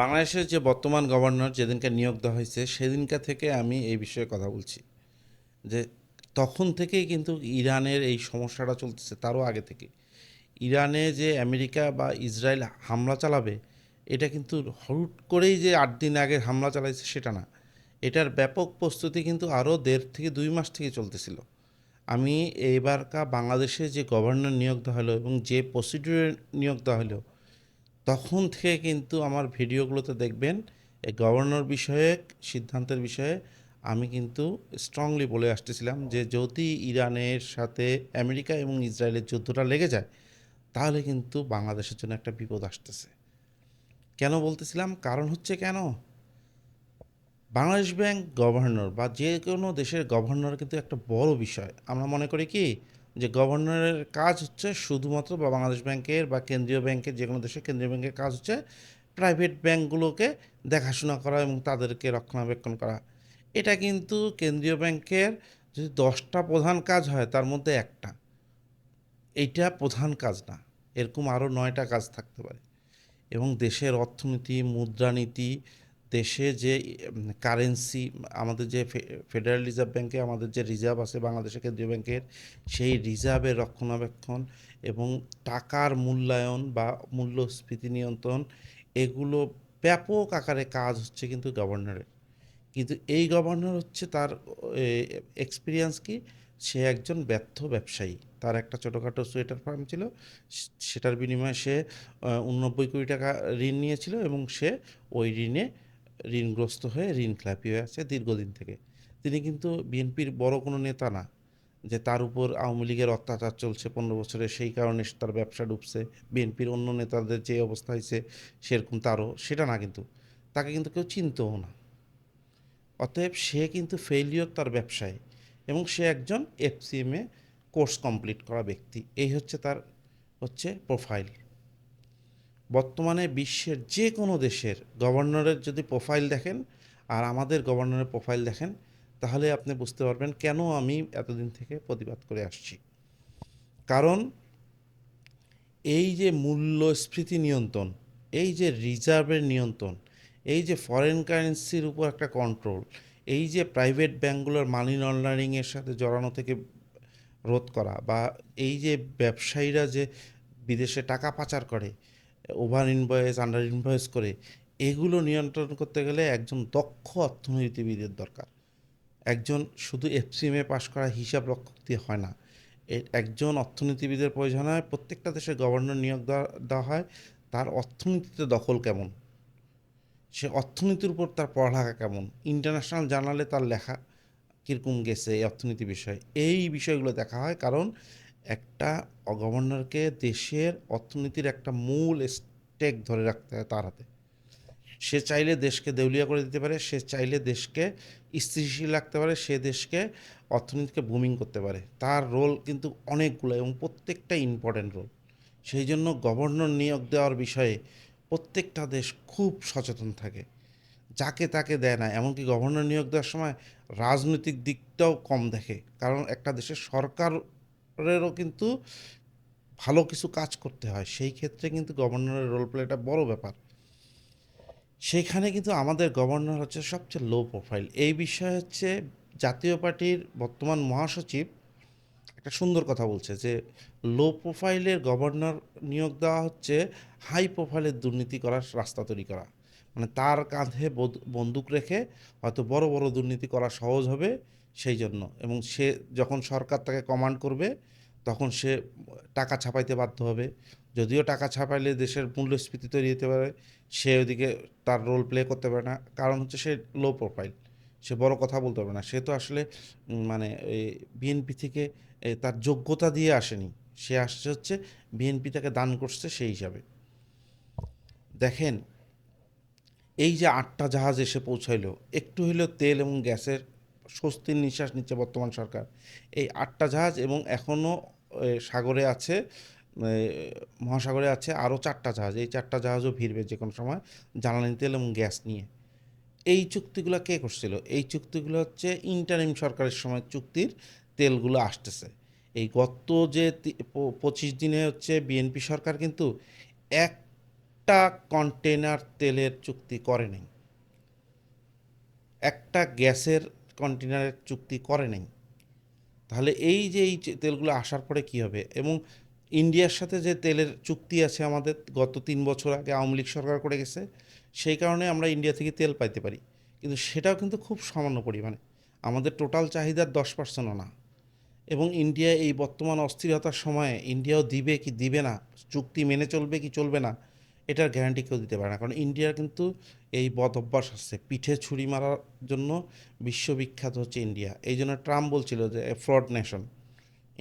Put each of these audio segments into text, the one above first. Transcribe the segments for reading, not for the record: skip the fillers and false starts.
বাংলাদেশের যে বর্তমান গভর্নর যেদিনকে নিয়োগ দেওয়া হয়েছে সেদিনকা থেকে আমি এই বিষয়ে কথা বলছি যে তখন থেকেই কিন্তু ইরানের এই সমস্যাটা চলতেছে, তারও আগে থেকে। ইরানে যে আমেরিকা বা ইসরায়েল হামলা চালাবে, এটা কিন্তু হুট করেই যে 8 দিন আগে হামলা চালাইছে সেটা না। এটার ব্যাপক প্রস্তুতি কিন্তু আরও 1.5 থেকে 2 মাস থেকে চলতেছিল। আমি এইবারকা বাংলাদেশে যে গভর্নর নিয়োগ দেওয়া হলো এবং যে প্রসিডিউরে নিয়োগ দেওয়া হলো, তখন থেকে কিন্তু আমার ভিডিওগুলোতে দেখবেন এই গভর্নর বিষয়ে সিদ্ধান্তের বিষয়ে আমি কিন্তু স্ট্রংলি বলে আসতেছিলাম যে যদি ইরানের সাথে আমেরিকা এবং ইসরায়েলের যুদ্ধটা লেগে যায়, তাহলে কিন্তু বাংলাদেশের জন্য একটা বিপদ আসতেছে। কেন বলতেছিলাম? কারণ হচ্ছে কেন, বাংলাদেশ ব্যাংক গভর্নর বা যে কোনো দেশের গভর্নর কিন্তু একটা বড় বিষয়। আমরা মনে করি কি যে গভর্নরের কাজ হচ্ছে শুধুমাত্র বা বাংলাদেশ ব্যাংকের বা কেন্দ্রীয় ব্যাংকের যে কোনো দেশের কেন্দ্রীয় ব্যাংকের কাজ হচ্ছে প্রাইভেট ব্যাংকগুলোকে দেখাশোনা করা এবং তাদেরকে রক্ষণাবেক্ষণ করা। এটা কিন্তু কেন্দ্রীয় ব্যাংকের যদি 10টা প্রধান কাজ হয় তার মধ্যে একটা। এইটা প্রধান কাজ না, এরকম আরও 9টা কাজ থাকতে পারে। এবং দেশের অর্থনীতি, মুদ্রানীতি, দেশে যে কারেন্সি, আমাদের যে ফেডারেল রিজার্ভ ব্যাংকে আমাদের যে রিজার্ভ আছে বাংলাদেশের কেন্দ্রীয় ব্যাংকের, সেই রিজার্ভের রক্ষণাবেক্ষণ এবং টাকার মূল্যায়ন বা মূল্যস্ফীতি নিয়ন্ত্রণ, এগুলো ব্যাপক আকারে কাজ হচ্ছে কিন্তু গভর্নরের। কিন্তু এই গভর্নর হচ্ছে তার এক্সপিরিয়েন্স কি, সে একজন ব্যর্থ ব্যবসায়ী। তার একটা ছোটোখাটো সোয়েটার ফার্ম ছিল, সেটার বিনিময়ে সে 89 কোটি টাকা ঋণ নিয়েছিল এবং সে ওই ঋণগ্রস্ত হয়ে ঋণখেলাপি হয়ে আছে দীর্ঘদিন থেকে। তিনি কিন্তু বিএনপির বড় কোনো নেতা না যে তার উপর আওয়ামী লীগের অত্যাচার চলছে 15 বছরে, সেই কারণে তার ব্যবসা ডুবছে। বিএনপির অন্য নেতাদের যে অবস্থা হয়েছে সেরকম তারও, সেটা না কিন্তু। তাকে কিন্তু কেউ চিনতও না। অতএব সে কিন্তু ফেইলিওর তার ব্যবসায়, এবং সে একজন এফসিএমএ কোর্স কমপ্লিট করা ব্যক্তি। এই হচ্ছে তার প্রোফাইল। বর্তমানে বিশ্বের যে কোনো দেশের গভর্নরের যদি প্রোফাইল দেখেন আর আমাদের গভর্নরের প্রোফাইল দেখেন, তাহলে আপনি বুঝতে পারবেন কেন আমি এতদিন থেকে প্রতিবাদ করে আসছি। কারণ এই যে মূল্যস্ফীতি নিয়ন্ত্রণ, এই যে রিজার্ভের নিয়ন্ত্রণ, এই যে ফরেন কারেন্সির উপর একটা কন্ট্রোল, এই যে প্রাইভেট ব্যাঙ্কগুলোর মানি লন্ডারিংয়ের সাথে জড়ানো থেকে রোধ করা, বা এই যে ব্যবসায়ীরা যে বিদেশে টাকা পাচার করে, ওভার ইনভয়েস আন্ডার ইনভয়েস করে, এগুলো নিয়ন্ত্রণ করতে গেলে একজন দক্ষ অর্থনীতিবিদের দরকার। একজন শুধু এফসিএমএ পাশ করা হিসাব রক্ষক দিয়ে হয় না। একজন অর্থনীতিবিদের প্রয়োজন হয়। প্রত্যেকটা দেশের গভর্নর নিয়োগ দেওয়া হয় তার অর্থনীতিতে দখল কেমন, সে অর্থনীতির উপর তার পড়ালেখা কেমন, ইন্টারন্যাশনাল জার্নালে তার লেখা কীরকম গেছে এই অর্থনীতি বিষয়, এই বিষয়গুলো দেখা হয়। কারণ একটা গভর্নরকে দেশের অর্থনীতির একটা মূল স্টেক ধরে রাখতে হয় তার হাতে। সে চাইলে দেশকে দেউলিয়া করে দিতে পারে, সে চাইলে দেশকে স্থিতিশীল রাখতে পারে, সে দেশকে অর্থনীতিকে বুমিং করতে পারে। তার রোল কিন্তু অনেকগুলো এবং প্রত্যেকটা ইম্পর্ট্যান্ট রোল। সেই জন্য গভর্নর নিয়োগ দেওয়ার বিষয়ে প্রত্যেকটা দেশ খুব সচেতন থাকে, যাকে তাকে দেয় না। এমনকি গভর্নর নিয়োগ দেওয়ার সময় রাজনৈতিক দিকটাও কম দেখে, কারণ একটা দেশের সরকারেরও কিন্তু ভালো কিছু কাজ করতে হয়, সেই ক্ষেত্রে কিন্তু গভর্নরের রোল প্লেটা বড় ব্যাপার। সেইখানে কিন্তু আমাদের গভর্নর হচ্ছে সবচেয়ে লো প্রোফাইল। এই বিষয়ে জাতীয় পার্টির বর্তমান মহাসচিব একটা সুন্দর কথা বলছে যে লো প্রোফাইলের গভর্নর নিয়োগ দেওয়া হচ্ছে হাই প্রোফাইলের দুর্নীতি করার রাস্তা তৈরি করা। মানে তার কাঁধে বন্দুক রেখে হয়তো বড় বড় দুর্নীতি করা সহজ হবে সেই জন্য, এবং সে যখন সরকার তাকে কমান্ড করবে তখন সে টাকা ছাপাইতে বাধ্য হবে। যদিও টাকা ছাপাইলে দেশের মূল্যস্ফীতি তৈরি হতে পারে, সে ওদিকে তার রোল প্লে করতে পারে না, কারণ হচ্ছে সে লো প্রোফাইল। সে বড় কথা বলতে পারবে না, সে তো আসলে মানে বিএনপি থেকে তার যোগ্যতা দিয়ে আসেনি, সে আসছে হচ্ছে বিএনপি তাকে দান করছে সেই হিসাবে। দেখেন, এই যে 8টা জাহাজ এসে পৌঁছাইলো, একটু হইলেও তেল এবং গ্যাসের স্বস্তির নিঃশ্বাস নিচ্ছে বর্তমান সরকার। এই 8টা জাহাজ এবং এখনও সাগরে আছে, মহাসাগরে আছে আরও 4টা জাহাজ। এই 4টা জাহাজও ভিড়বে যে কোনো সময় জ্বালানি তেল এবং গ্যাস নিয়ে। এই চুক্তিগুলো কে করছিল? এই চুক্তিগুলো হচ্ছে ইন্টারিম সরকারের সময় চুক্তির তেলগুলো আসতেছে। এই গত যে 25 দিনে বিএনপি সরকার কিন্তু এক একটা কন্টেনার তেলের চুক্তি করে নাই, একটা গ্যাসের কন্টেনারের চুক্তি করে নাই। তাহলে এই যে তেলগুলো আসার পরে কি হবে? এবং ইন্ডিয়ার সাথে যে তেলের চুক্তি আছে আমাদের, গত 3 বছর আগে আওয়ামী লীগ সরকার করে গেছে, সেই কারণে আমরা ইন্ডিয়া থেকে তেল পাইতে পারি, কিন্তু সেটাও কিন্তু খুব সামান্য পরিমাণে, আমাদের টোটাল চাহিদার 10%ও না। এবং ইন্ডিয়া এই বর্তমান অস্থিরতার সময়ে ইন্ডিয়াও দিবে কি দিবে না, চুক্তি মেনে চলবে কি চলবে না, এটার গ্যারান্টি কেউ দিতে পারে না। কারণ ইন্ডিয়ার কিন্তু এই বদ অভ্যাস আছে, পিঠে ছুরি মারার জন্য বিশ্ববিখ্যাত হচ্ছে ইন্ডিয়া। এই জন্য ট্রাম্প বলছিল যে ফ্রড নেশন,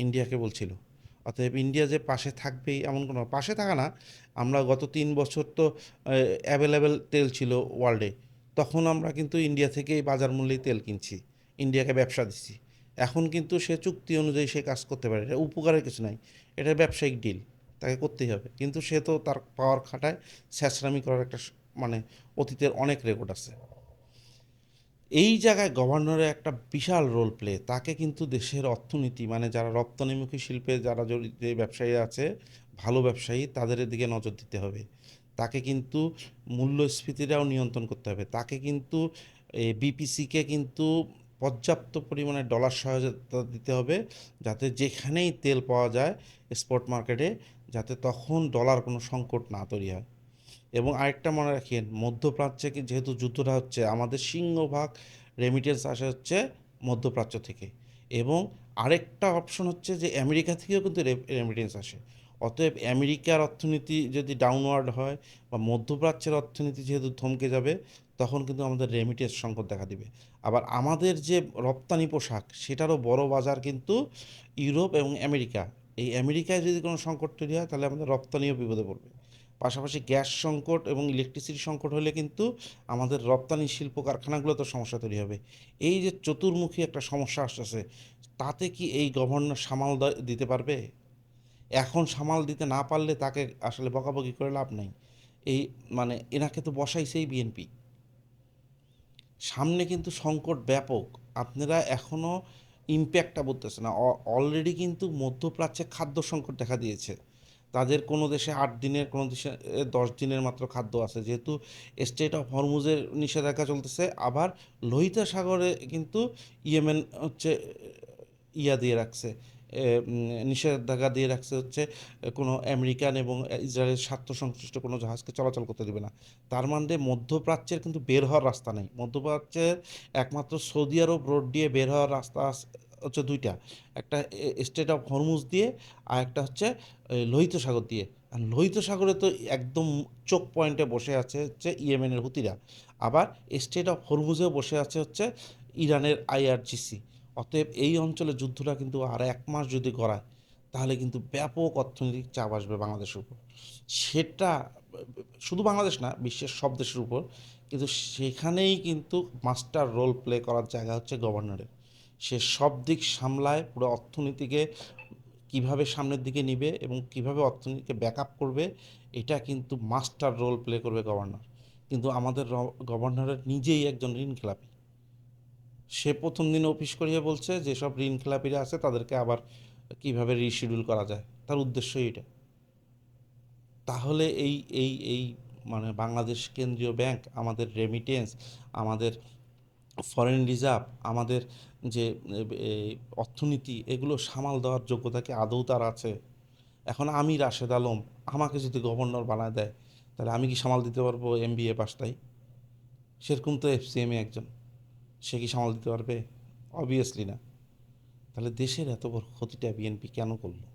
ইন্ডিয়াকে বলছিল। অতএব ইন্ডিয়া যে পাশে থাকবেই এমন কোনো, পাশে থাকা না, আমরা গত 3 বছর তো অ্যাভেলেবেল তেল ছিল ওয়ার্ল্ডে, তখন আমরা কিন্তু ইন্ডিয়া থেকেই বাজার মূল্যেই তেল কিনছি, ইন্ডিয়াকে ব্যবসা দিচ্ছি। এখন কিন্তু সে চুক্তি অনুযায়ী সে কাজ করতে পারে, এটা উপকারের কিছু নাই, এটা ব্যবসায়িক ডিল, তাকে করতেই হবে। কিন্তু সে তো তার পাওয়ার খাটায় ছ্যাঁচড়ামি করার একটা মানে অতীতের অনেক রেকর্ড আছে। এই জায়গায় গভর্নরের একটা বিশাল রোল প্লে, তাকে কিন্তু দেশের অর্থনীতি মানে যারা রপ্তানিমুখী শিল্পে যারা জড়িত যে ব্যবসায়ী আছে, ভালো ব্যবসায়ী, তাদের দিকে নজর দিতে হবে। তাকে কিন্তু মূল্যস্ফীতিটাও নিয়ন্ত্রণ করতে হবে। তাকে কিন্তু বিপিসিকে কিন্তু পর্যাপ্ত পরিমাণে ডলার সহায়তা দিতে হবে, যাতে যেখানেই তেল পাওয়া যায় স্পট মার্কেটে, যাতে তখন ডলার কোনো সংকট না তৈরি হয়। এবং আরেকটা মনে রাখেন, মধ্যপ্রাচ্যে যেহেতু যুদ্ধটা হচ্ছে, আমাদের সিংহভাগ রেমিটেন্স আসে হচ্ছে মধ্যপ্রাচ্য থেকে। এবং আরেকটা অপশন হচ্ছে যে আমেরিকা থেকেও কিন্তু রেমিটেন্স আসে। অতএব আমেরিকার অর্থনীতি যদি ডাউনওয়ার্ড হয় বা মধ্যপ্রাচ্যের অর্থনীতি যেহেতু থমকে যাবে, তখন কিন্তু আমাদের রেমিটেন্স সংকট দেখা দিবে। আবার আমাদের যে রপ্তানি পোশাক, সেটারও বড় বাজার কিন্তু ইউরোপ এবং আমেরিকা। এই আমেরিকায় যদি কোনো সংকট তৈরি হয়, তাহলে আমাদের রপ্তানিও বিপদে পড়বে। পাশাপাশি গ্যাস সংকট এবং ইলেকট্রিসিটি সংকট হলে কিন্তু আমাদের রপ্তানি শিল্প কারখানাগুলোতে সমস্যা তৈরি হবে। এই যে চতুর্মুখী একটা সমস্যা আসতেছে, তাতে কি এই গভর্নর সামাল দিতে পারবে? এখন সামাল দিতে না পারলে তাকে আসলে বকাবকি করে লাভ নাই। এই মানে এনাকে তো বসাইছেই বিএনপি। সামনে কিন্তু সংকট ব্যাপক, আপনারা এখনও ইম্প্যাক্টটা বুঝতেছে না। অলরেডি কিন্তু মধ্যপ্রাচ্যে খাদ্য সংকট দেখা দিয়েছে। তাদের কোনো দেশে 8 দিনের, কোনো দেশে 10 দিনের মাত্র খাদ্য আছে, যেহেতু স্টেট অফ হরমুজের নিষেধাজ্ঞা চলতেছে। আবার লোহিত সাগরে কিন্তু ইয়েমেন হচ্ছে ইয়া দিয়ে রাখছে, নিষেধাজ্ঞা দিয়ে রাখছে হচ্ছে কোনো আমেরিকান এবং ইসরায়েলের স্বার্থ সংশ্লিষ্ট কোনো জাহাজকে চলাচল করতে দেবে না। তার মানে মধ্যপ্রাচ্যের কিন্তু বের হওয়ার রাস্তা নেই। মধ্যপ্রাচ্যের একমাত্র সৌদি আরব রোড দিয়ে বের হওয়ার রাস্তা হচ্ছে দুইটা, একটা স্টেট অফ হরমুজ দিয়ে, আর একটা হচ্ছে লোহিত সাগর দিয়ে। আর লোহিত সাগরে তো একদম চোখ পয়েন্টে বসে আছে হচ্ছে ইয়েমেনের হুতিরা। আবার স্টেট অফ হরমুজেও বসে আছে হচ্ছে ইরানের আইআরজিসি। অতএব এই অঞ্চলে যুদ্ধটা কিন্তু আর 1 মাস যদি গড়ায়, তাহলে কিন্তু ব্যাপক অর্থনৈতিক চাপ আসবে বাংলাদেশের উপর। সেটা শুধু বাংলাদেশ না, বিশ্বের সব দেশের উপর। কিন্তু সেখানেই কিন্তু মাস্টার রোল প্লে করার জায়গা হচ্ছে গভর্নরের। সে সব দিক সামলায়, পুরো অর্থনীতিকে কিভাবে সামনের দিকে নিবে এবং কিভাবে অর্থনীতিকে ব্যাকআপ করবে, এটা কিন্তু মাস্টার রোল প্লে করবে গভর্নর। কিন্তু আমাদের গভর্নরের নিজেই একজন ঋণ খেলাপি। সে প্রথম দিন অফিস করিয়ে বলছে যে সব ঋণ খেলাপিরা আছে তাদেরকে আবার কিভাবে রিশিডিউল করা যায়, তার উদ্দেশ্যই এটা। তাহলে এই মানে বাংলাদেশ কেন্দ্রীয় ব্যাংক, আমাদের রেমিটেন্স, আমাদের ফরেন রিজার্ভ, আমাদের যে অর্থনীতি, এগুলো সামাল দেওয়ার যোগ্যতা কি আদৌ তার আছে? এখন আমি রাশেদ আলম, আমাকে যদি গভর্নর বানায় দেয়, তাহলে আমি কি সামাল দিতে পারবো এমবিএ পাস? তাই সেরকম তো এফসিএমে একজন, সে কি সামাল দিতে পারবে? অবভিয়াসলি না। তাহলে দেশের এত বড় ক্ষতিটা বিএনপি কেন করলো?